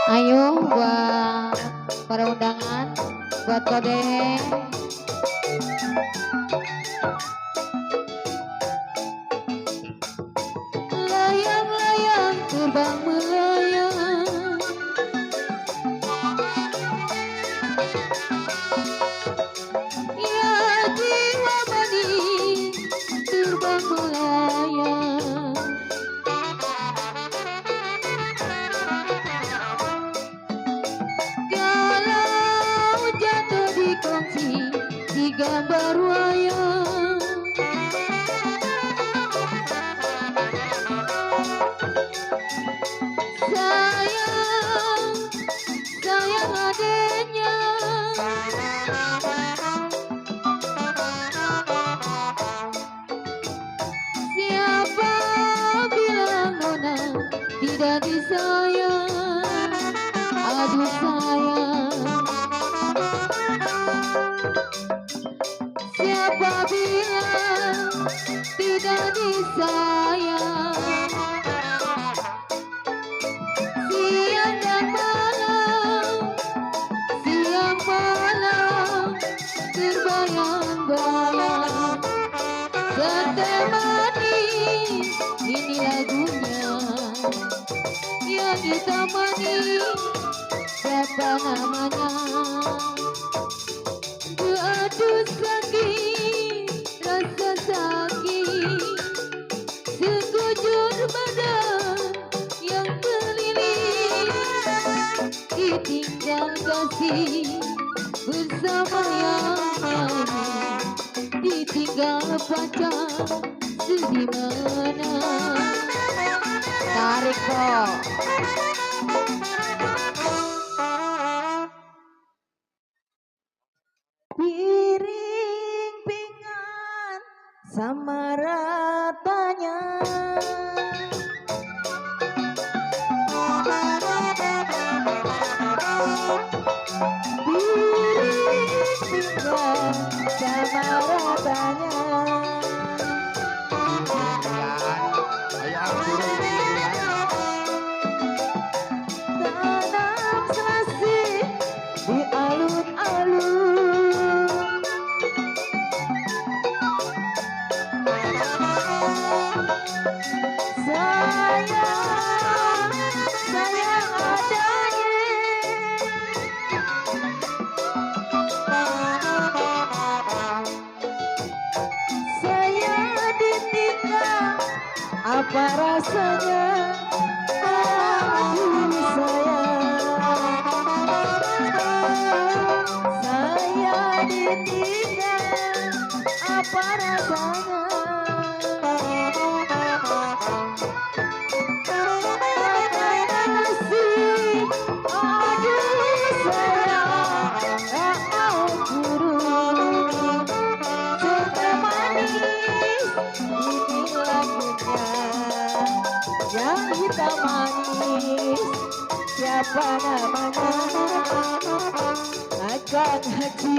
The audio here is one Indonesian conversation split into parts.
Ayo buat para undangan, buat kode. Layang-layang terbang melayang, ya jiwa manis terbang melayang. Kalau jatuh di kongsi di gambar wayang, sayang, sayang adanya. Siapa bilang nona tidak disayang? Aduh sayang, siapa bilang tidak disayang? Siang dan malam, siang malam terbayang-bayang. Teh manis, ini lagunya yang ditemani. Siapa namanya? Aduh sakit, rasa sakit, sekujur badan yang keliling, ditinggal kasih bersama yang lain, ditinggal pacar sedih mana. Tarik kok. Piring pinggan sama ratanya, piring pinggan sama ratanya. Tanam selasih di alun-alun, sayang, sayang adanya. Saya ditinggal, apa rasanya? Aduh sayang, saya ditinggal, apa rasanya? Yang hitam manis, siapa namanya? Akan haji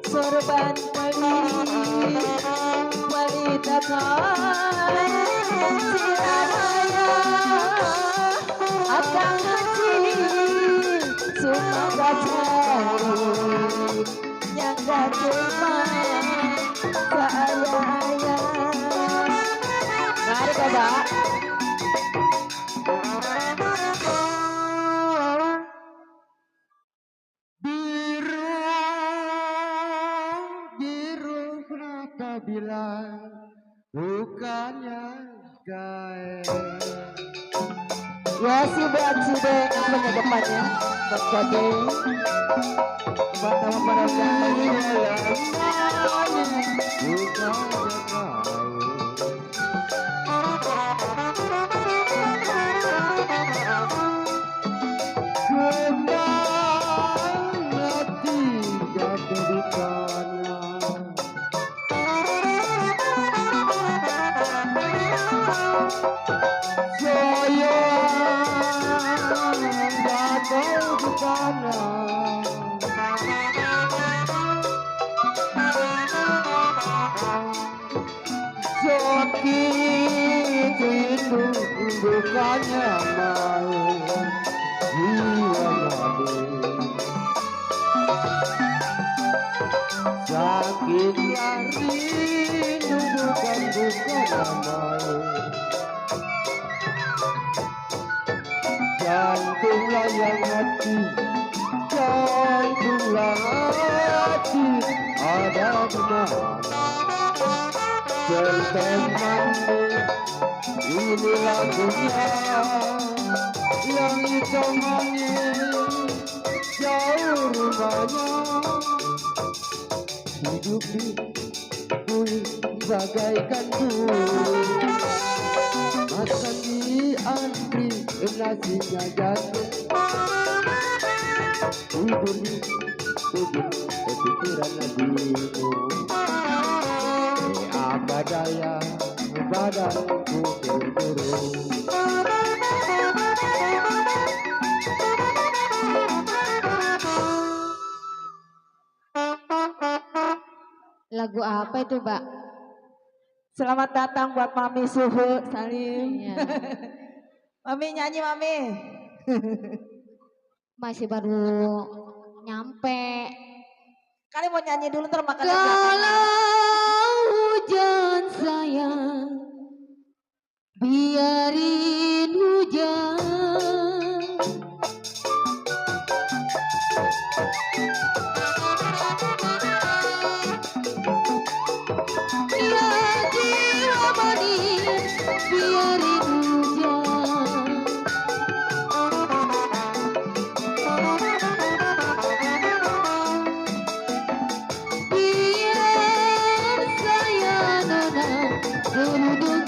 sorban pelit akan silahaya. Akan haji semoga cari yang gak cuma saya. Mari Bapak. Biru, biru kenapa bilang bukannya gael. Ya si buat si dek punya depannya buat kode. Teman-teman pada sekali bukannya gael. sakit itu bukannya main jiwanya deh. Sakit rindu bukan main. Jantunglah yang mati, jantunglah hati ada di mana? Bertemanmu ini lagunya yang hitungannya jauh rumahnya. Hidup di bumi bagaikan bumi, makan di antri nasinya jatuh. Tidur di pikiran lagimu. Apa daya badanku terburu. Lagu apa itu, Mbak? Selamat datang buat Mami Suhu Salim. Iya. Mami nyanyi Mami. Masih baru nyampe. Kali mau nyanyi dulu ntar makan. Kalau hujan sayang, biarin hujan. Ya jiwa manis, biarin hujan. Biar saya nona kerudung